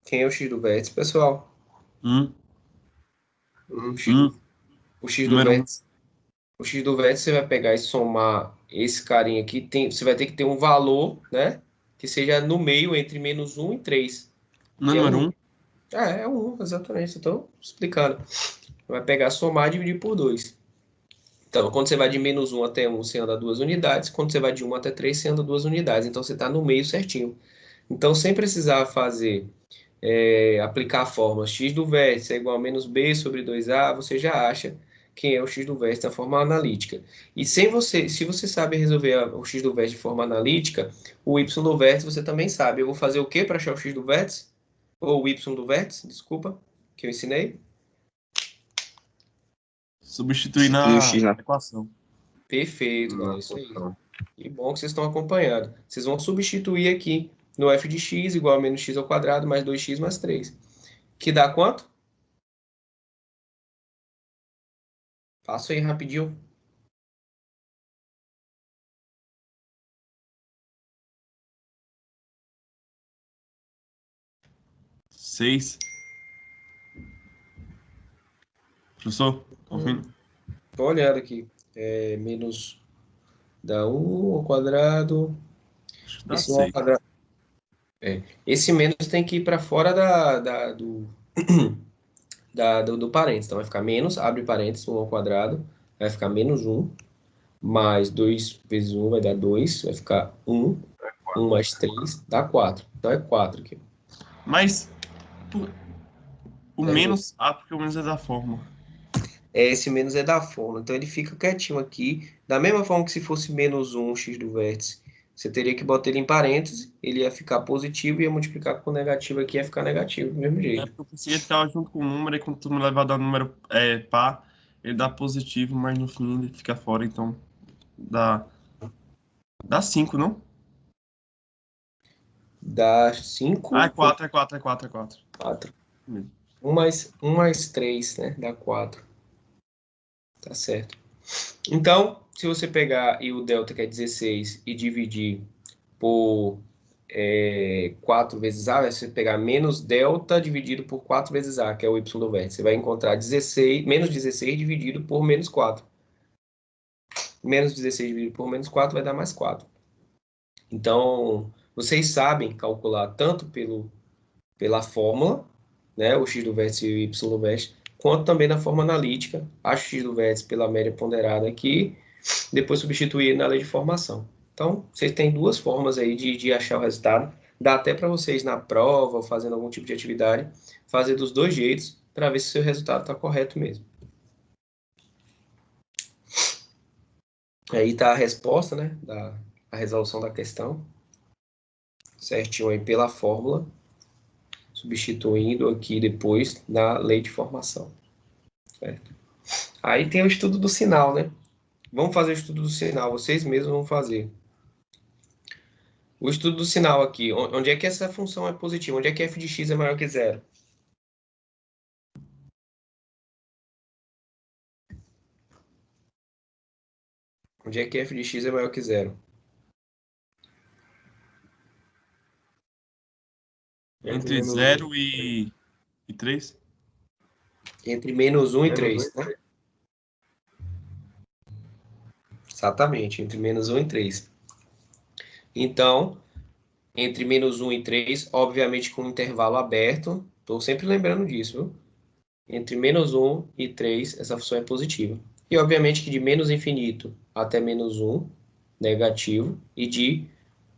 Quem é o x do vértice, pessoal? O x do vértice. O x do vértice você vai pegar e somar esse carinha aqui. Você vai ter que ter um valor, né? Que seja no meio entre menos 1 e 3. Número 1? É 1, exatamente. Estou explicando. Vai pegar, somar e dividir por 2. Então, quando você vai de menos 1 até 1, você anda 2 unidades. Quando você vai de 1 até 3, você anda 2 unidades. Então, você está no meio certinho. Então, sem precisar aplicar a fórmula x do vértice é igual a menos b sobre 2a, você já acha quem é o x do vértice da forma analítica. E se você sabe resolver o x do vértice de forma analítica, o y do vértice você também sabe. Eu vou fazer o que para achar o x do vértice? Ou o y do vértice, desculpa, que eu ensinei. Substituir na equação. Perfeito, galera, isso aí. Que bom que vocês estão acompanhando. Vocês vão substituir aqui no f de x igual a menos x ao quadrado mais 2x mais 3. Que dá quanto? Faça aí rapidinho. 6. Professor, ouvindo? Tô olhando aqui. Menos dá 1 ao quadrado. Acho que dá Esse 1 ao 6. quadrado. Esse menos tem que ir para fora do parênteses. Então vai ficar menos, abre parênteses, 1 ao quadrado. Vai ficar menos 1. Mais 2 vezes 1 vai dar 2. Vai ficar 1. 1 mais 3 dá 4. Então é 4 aqui. Mas o menos... porque o menos é da fórmula. Esse menos é da fórmula. Então ele fica quietinho aqui. Da mesma forma que se fosse menos 1 x do vértice, você teria que botar ele em parênteses, ele ia ficar positivo e ia multiplicar com negativo aqui, ia ficar negativo do mesmo jeito. Porque eu pensei que ele ficava junto com o número, e quando tu me levar a dar número par, ele dá positivo, mas no fim ele fica fora, então dá 5, não? Dá 5. É 4. 4. 1 mais 3, né? Dá 4. Tá certo. Então, se você pegar o delta, que é 16, e dividir por 4 vezes A, você pegar menos delta dividido por 4 vezes A, que é o y do vértice. Você vai encontrar menos 16 dividido por menos 4. Menos 16 dividido por menos 4 vai dar mais 4. Então, vocês sabem calcular tanto pela fórmula, né, o x do vértice e o y do vértice, quanto também na forma analítica, acho x do vértice pela média ponderada aqui, depois substituir na lei de formação. Então, vocês têm duas formas aí de achar o resultado. Dá até para vocês na prova, ou fazendo algum tipo de atividade, fazer dos dois jeitos, para ver se o seu resultado está correto mesmo. Aí está a resposta, né, a resolução da questão, certinho aí pela fórmula, substituindo aqui depois na lei de formação, certo? Aí tem o estudo do sinal, né? Vamos fazer o estudo do sinal, vocês mesmos vão fazer. O estudo do sinal aqui, onde é que essa função é positiva? Onde é que f de x é maior que zero? Onde é que f de x é maior que zero? Entre 0 e 3? Entre menos 1 e Menos 3, né? Exatamente, entre menos 1 e 3. Então, entre menos 1 e 3, obviamente com um intervalo aberto, estou sempre lembrando disso, viu? Entre menos 1 e 3, essa função é positiva. E obviamente que de menos infinito até menos 1, negativo, e de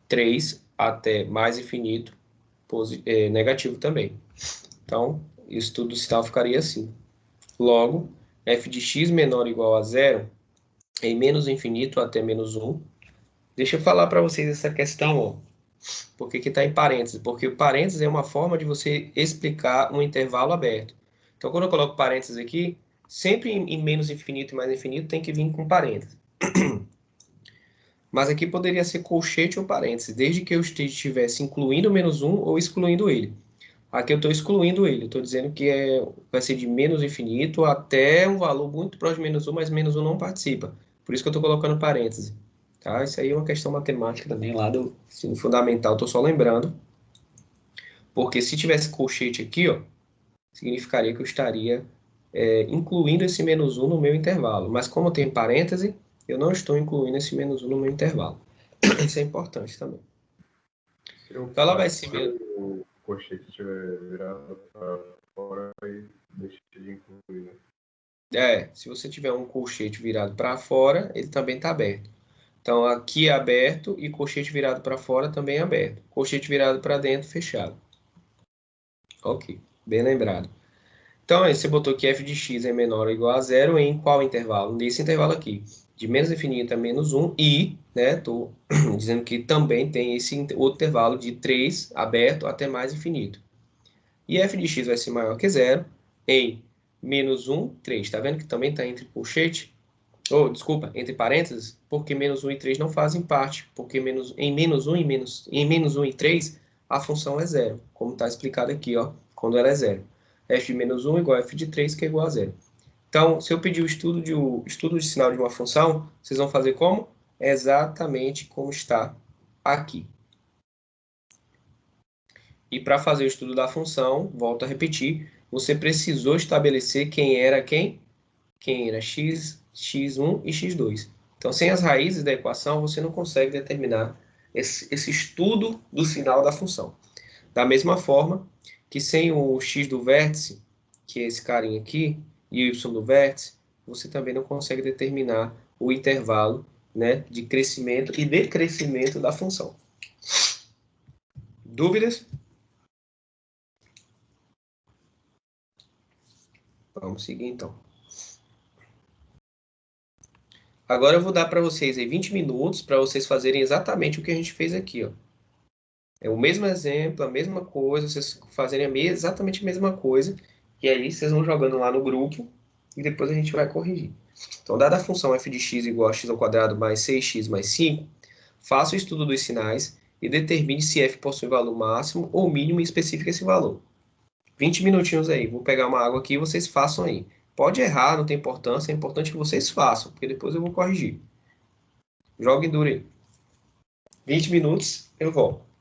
3 até mais infinito, negativo também. Então, o estudo do sinal ficaria assim. Logo, f de x menor ou igual a zero, em menos infinito até menos 1. Deixa eu falar para vocês essa questão, ó. Por que está em parênteses? Porque o parênteses é uma forma de você explicar um intervalo aberto. Então, quando eu coloco parênteses aqui, sempre em menos infinito e mais infinito tem que vir com parênteses. Mas aqui poderia ser colchete ou parênteses, desde que eu estivesse incluindo o menos 1 ou excluindo ele. Aqui eu estou excluindo ele, eu estou dizendo que vai ser de menos infinito até um valor muito próximo de menos 1, mas menos 1 não participa. Por isso que eu estou colocando parênteses. Tá? Isso aí é uma questão matemática também lá do ensino fundamental, estou só lembrando. Porque se tivesse colchete aqui, ó, significaria que eu estaria incluindo esse menos 1 no meu intervalo. Mas como tem parêntese, eu não estou incluindo esse menos 1 no meu intervalo. Isso é importante também. Se o Então ela vai ser o colchete estiver virado para fora, aí deixa de incluir, né? se você tiver um colchete virado para fora, ele também está aberto. Então aqui é aberto e colchete virado para fora também é aberto. Colchete virado para dentro, fechado. Ok, bem lembrado. Então, aí você botou que f de x é menor ou igual a zero em qual intervalo? Nesse intervalo aqui, de menos infinito a menos 1 e, né, estou dizendo que também tem esse outro intervalo de 3 aberto até mais infinito. E f de x vai ser maior que zero em menos 1, 3. Está vendo que também está entre colchete? Ou, desculpa, entre parênteses, porque menos 1 e 3 não fazem parte, porque em menos 1 em menos 1 e 3 a função é zero, como está explicado aqui, ó, quando ela é zero. F de menos 1 igual a f de 3, que é igual a zero. Então, se eu pedir o estudo de sinal de uma função, vocês vão fazer como? Exatamente como está aqui. E para fazer o estudo da função, volto a repetir, você precisou estabelecer quem era quem? Quem era x, x1 e x2. Então, sem as raízes da equação, você não consegue determinar esse estudo do sinal da função. Da mesma forma que sem o x do vértice, que é esse carinha aqui, e o y do vértice, você também não consegue determinar o intervalo, né, de crescimento e decrescimento da função. Dúvidas? Vamos seguir então. Agora eu vou dar para vocês aí 20 minutos para vocês fazerem exatamente o que a gente fez aqui, ó. É o mesmo exemplo, a mesma coisa, vocês fazerem exatamente a mesma coisa, e aí vocês vão jogando lá no grupo e depois a gente vai corrigir. Então, dada a função f de x igual a x ao quadrado mais 6x mais 5, faça o estudo dos sinais e determine se f possui valor máximo ou mínimo e especifique esse valor. 20 minutinhos aí, vou pegar uma água aqui e vocês façam aí. Pode errar, não tem importância, é importante que vocês façam, porque depois eu vou corrigir. Joguem duro aí. 20 minutos, eu volto.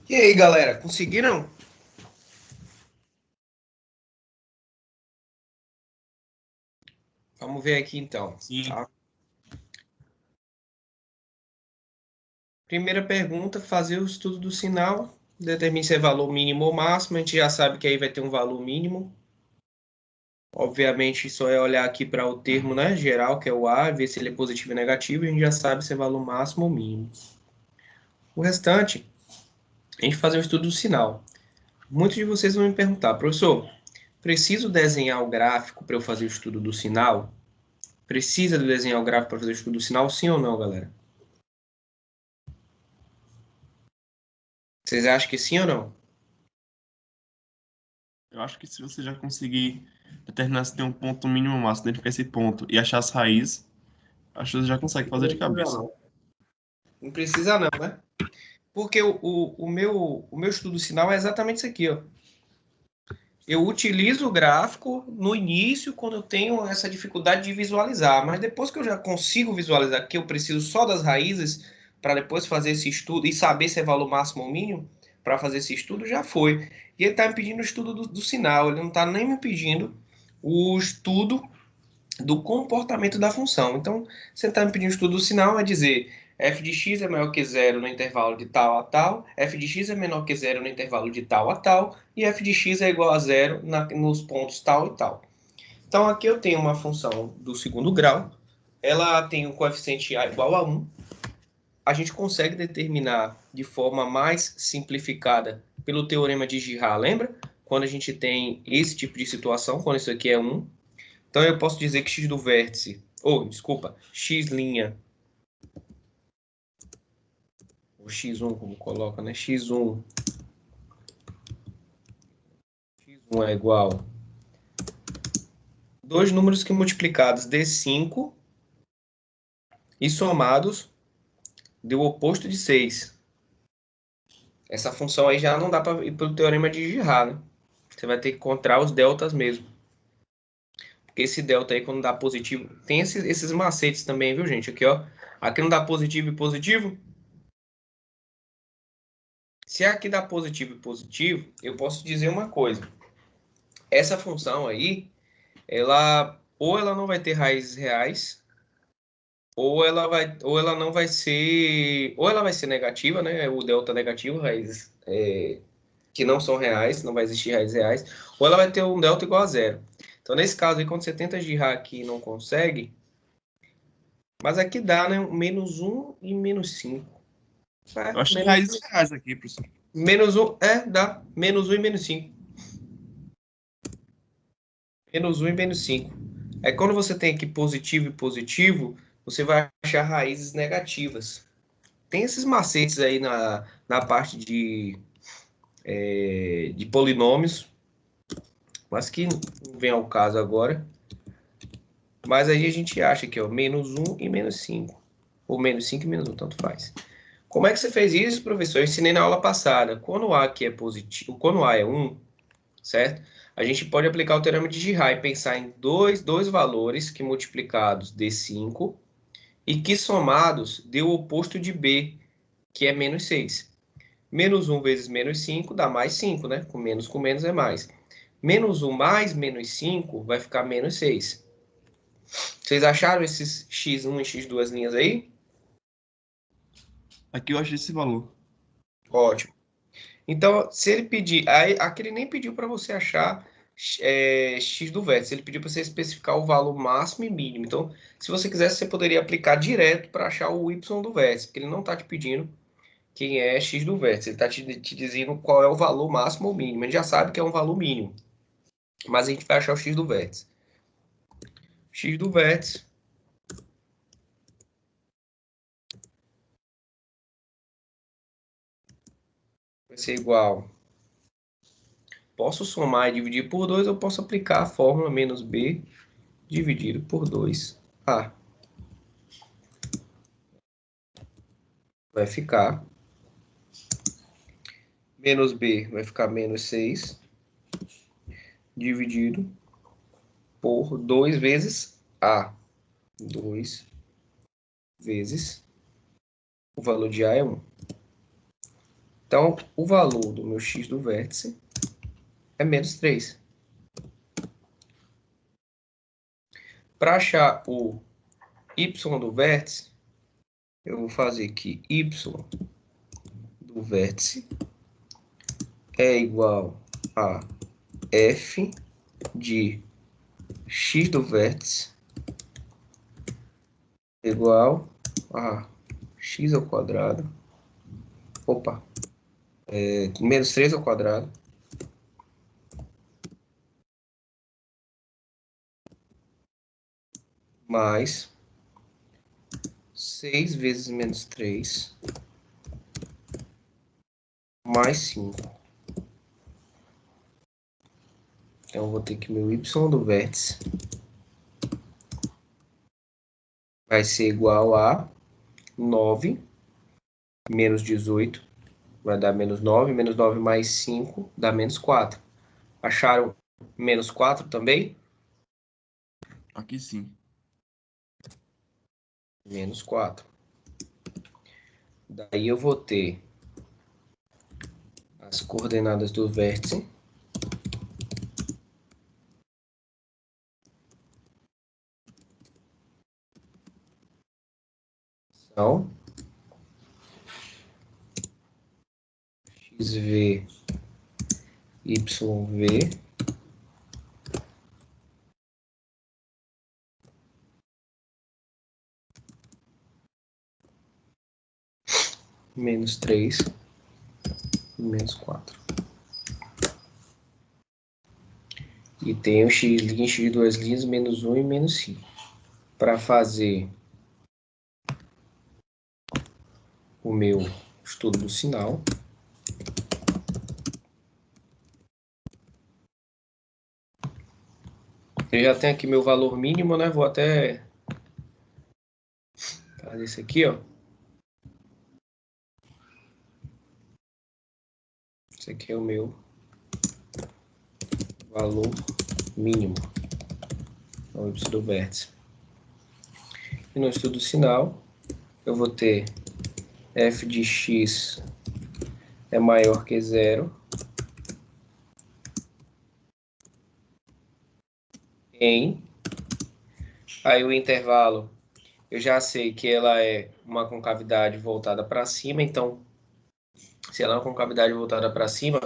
E aí, galera, conseguiram? Vamos ver aqui então. Sim. Tá? Primeira pergunta, fazer o estudo do sinal. Determine se é valor mínimo ou máximo. A gente já sabe que aí vai ter um valor mínimo. Obviamente, só é olhar aqui para o termo, né, geral, que é o A, ver se ele é positivo ou negativo, e a gente já sabe se é valor máximo ou mínimo. O restante, a gente fazer o estudo do sinal. Muitos de vocês vão me perguntar, professor, preciso desenhar o gráfico para eu fazer o estudo do sinal? Precisa de desenhar o gráfico para fazer o estudo do sinal, sim ou não, galera? Vocês acham que sim ou não? Eu acho que se você já conseguir determinar se tem um ponto mínimo ou máximo, identificar esse ponto e achar as raízes, acho que você já consegue fazer de Não precisa cabeça. não. Não precisa não, né? Porque o meu estudo do sinal é exatamente isso aqui, ó. Eu utilizo o gráfico no início, quando eu tenho essa dificuldade de visualizar, mas depois que eu já consigo visualizar que eu preciso só das raízes para depois fazer esse estudo e saber se é valor máximo ou mínimo, para fazer esse estudo, já foi. E ele está me pedindo o estudo do sinal, ele não está nem me pedindo o estudo do comportamento da função. Então, você está me pedindo o estudo do sinal, é dizer f de x é maior que zero no intervalo de tal a tal, f de x é menor que zero no intervalo de tal a tal, e f de x é igual a zero nos pontos tal e tal. Então, aqui eu tenho uma função do segundo grau, ela tem o coeficiente a igual a 1, a gente consegue determinar de forma mais simplificada pelo teorema de Girard, lembra? Quando a gente tem esse tipo de situação, quando isso aqui é 1, então eu posso dizer que x do vértice, desculpa, x', ou x1 como coloca, né? x1 é igual dois números que multiplicados d5 e somados deu o oposto de 6. Essa função aí já não dá para ir pelo teorema de Girard, né? Você vai ter que encontrar os deltas mesmo. Porque esse delta aí, quando dá positivo, tem esses macetes também, viu, gente? Aqui, ó. Aqui não dá positivo e positivo. Se aqui dá positivo e positivo, eu posso dizer uma coisa. Essa função aí, ela não vai ter raízes reais, ou ela não vai ser, ou ela vai ser negativa, né? O delta negativo, raízes que não são reais, não vai existir raízes reais, ou ela vai ter um delta igual a zero. Então, nesse caso aí, quando você tenta girar aqui e não consegue, mas aqui dá, né? Menos 1 e menos 5. Eu achei raízes reais aqui, professor. Menos 1, dá. Menos 1 e menos 5. Menos 1 e menos 5. Aí quando você tem aqui positivo e positivo, você vai achar raízes negativas. Tem esses macetes aí na parte de polinômios, mas que não vem ao caso agora. Mas aí a gente acha que é menos 1 e menos 5. Ou menos 5 e menos 1, tanto faz. Como é que você fez isso, professor? Eu ensinei na aula passada. Quando o A aqui é positivo, quando o A é 1, certo? A gente pode aplicar o teorema de Girard e pensar em dois valores que multiplicados dê 5 e que somados dê o oposto de B, que é menos 6. Menos 1 vezes menos 5 dá mais 5, né? Com menos é mais. Menos 1 mais menos 5 vai ficar menos 6. Vocês acharam esses x1 e x2 linhas aí? Aqui eu achei esse valor. Ótimo. Então, se ele pedir, aí, aqui ele nem pediu para você achar x do vértice, ele pediu para você especificar o valor máximo e mínimo. Então, se você quisesse, você poderia aplicar direto para achar o y do vértice, porque ele não está te pedindo quem é x do vértice, ele está te dizendo qual é o valor máximo ou mínimo. A gente já sabe que é um valor mínimo, mas a gente vai achar o x do vértice. X do vértice vai ser igual. Posso somar e dividir por 2, eu posso aplicar a fórmula menos b dividido por 2a. Vai ficar menos b, vai ficar menos 6 dividido por 2 vezes a. 2 vezes o valor de a é 1. Então, o valor do meu x do vértice é menos 3. Para achar o y do vértice, eu vou fazer que y do vértice é igual a f de x do vértice igual a x ao quadrado, menos 3 ao quadrado, mais 6 vezes menos 3, mais 5. Então, eu vou ter que meu y do vértice vai ser igual a 9 menos 18, vai dar menos 9, menos 9 mais 5 dá menos 4. Acharam menos 4 também? Aqui sim. Menos 4. Daí eu vou ter as coordenadas do vértice. São xv, yv, menos 3 e menos 4. E tem o x' de duas linhas, menos 1 e menos 5. Para fazer o meu estudo do sinal, eu já tenho aqui meu valor mínimo, né? Vou até fazer isso aqui, ó. Esse aqui é o meu valor mínimo, o y do vértice. E no estudo do sinal, eu vou ter f de x é maior que 0 em... Aí o intervalo, eu já sei que ela é uma concavidade voltada para cima, então, se ela é uma concavidade voltada para cima,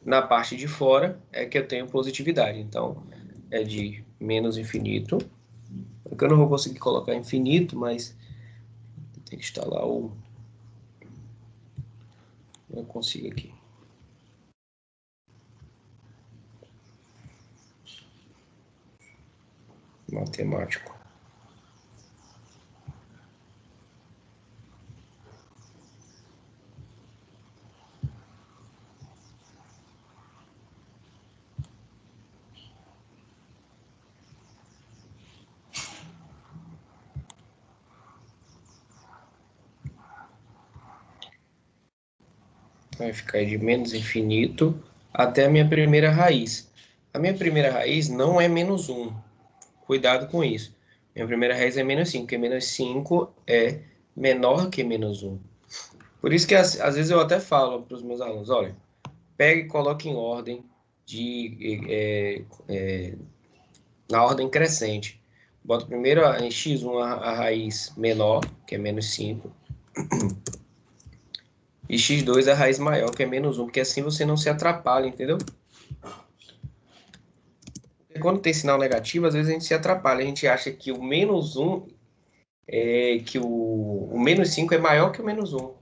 na parte de fora é que eu tenho positividade. Então, é de menos infinito. Porque eu não vou conseguir colocar infinito, mas tem que instalar o... Eu consigo aqui. Matemático. Vai ficar de menos infinito até a minha primeira raiz. A minha primeira raiz não é menos 1. Cuidado com isso. Minha primeira raiz é menos 5, porque menos 5 é menor que menos 1. Por isso que às vezes eu até falo para os meus alunos, olha, pega e coloque em ordem na ordem crescente. Bota primeiro em x1 a raiz menor, que é menos 5, e x2 a raiz maior, que é menos 1, porque assim você não se atrapalha, entendeu? Porque quando tem sinal negativo, às vezes a gente se atrapalha, a gente acha que o menos 1 que o menos 5 é maior que o menos 1,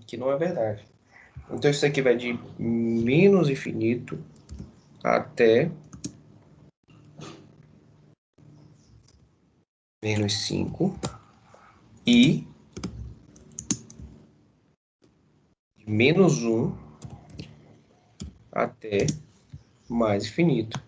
que não é verdade. Então isso aqui vai de menos infinito até menos 5 e de menos 1 até mais infinito.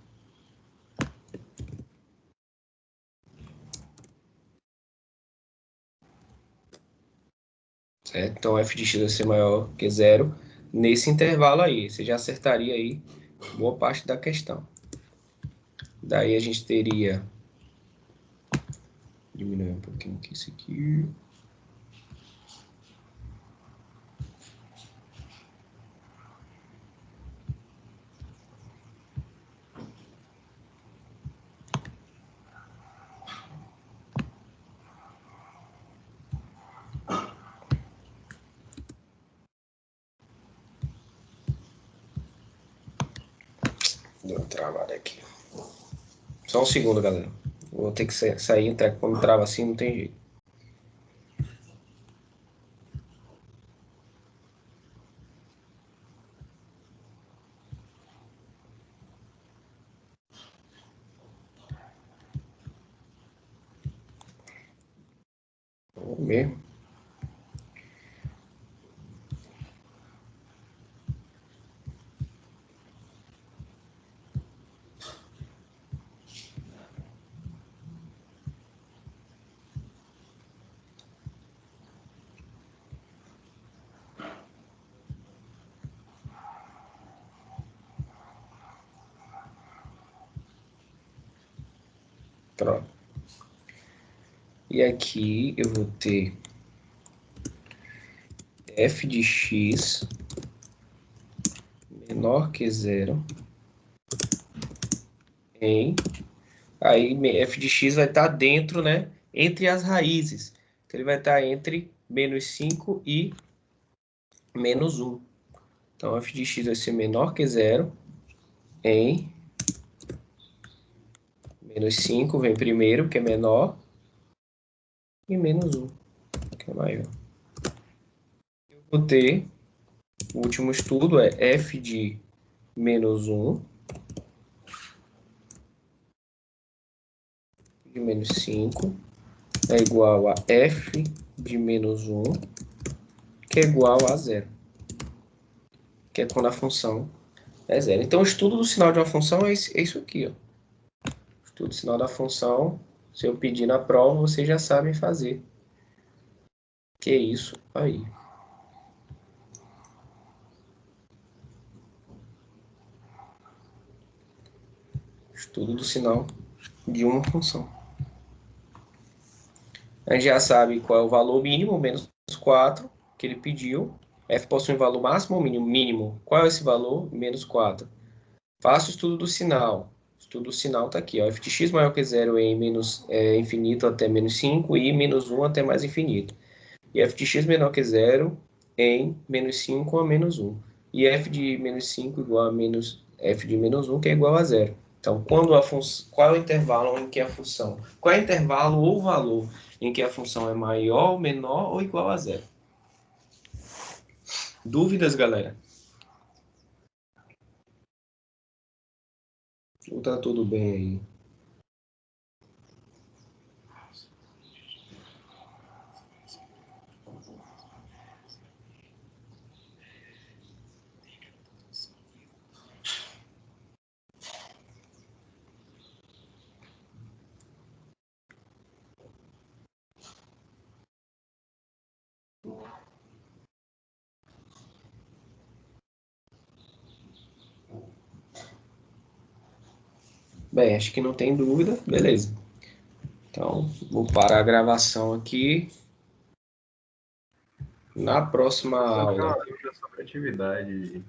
Certo? Então f de x vai ser maior que 0 nesse intervalo aí. Você já acertaria aí boa parte da questão. Daí a gente teria... Diminuir um pouquinho aqui isso aqui. travada aqui. Só um segundo, galera. Vou ter que sair, entrar. Quando trava assim, não tem jeito. Vamos ver. Pronto. E aqui eu vou ter f de x menor que zero em... Aí f de x vai estar dentro, né? Entre as raízes. Então, ele vai estar entre menos 5 e menos 1. Então, f de x vai ser menor que zero em menos 5, vem primeiro, que é menor, e menos 1, que é maior. Eu vou ter, o último estudo é f de menos 1 de menos 5 é igual a f de menos 1, que é igual a zero, que é quando a função é zero. Então, o estudo do sinal de uma função é isso aqui, ó. O estudo do sinal da função, se eu pedir na prova, vocês já sabem fazer. Que é isso aí. Estudo do sinal de uma função. A gente já sabe qual é o valor mínimo, menos 4, que ele pediu. F possui um valor máximo ou mínimo? Mínimo. Qual é esse valor? Menos 4. Faça o estudo do sinal. O estudo do sinal está aqui. Ó. F de x maior que zero em menos infinito até menos 5 e menos 1 até mais infinito. E f de x menor que zero em menos 5 a menos 1. E f de menos 5 igual a menos f de menos 1, que é igual a zero. Então, qual é o intervalo em que a função... Qual é o intervalo ou valor em que a função é maior, menor ou igual a zero? Dúvidas, galera? Ou tá tudo bem aí? Bem, acho que não tem dúvida. Beleza. Então, vou parar a gravação aqui. Na próxima aula. Sobre atividade.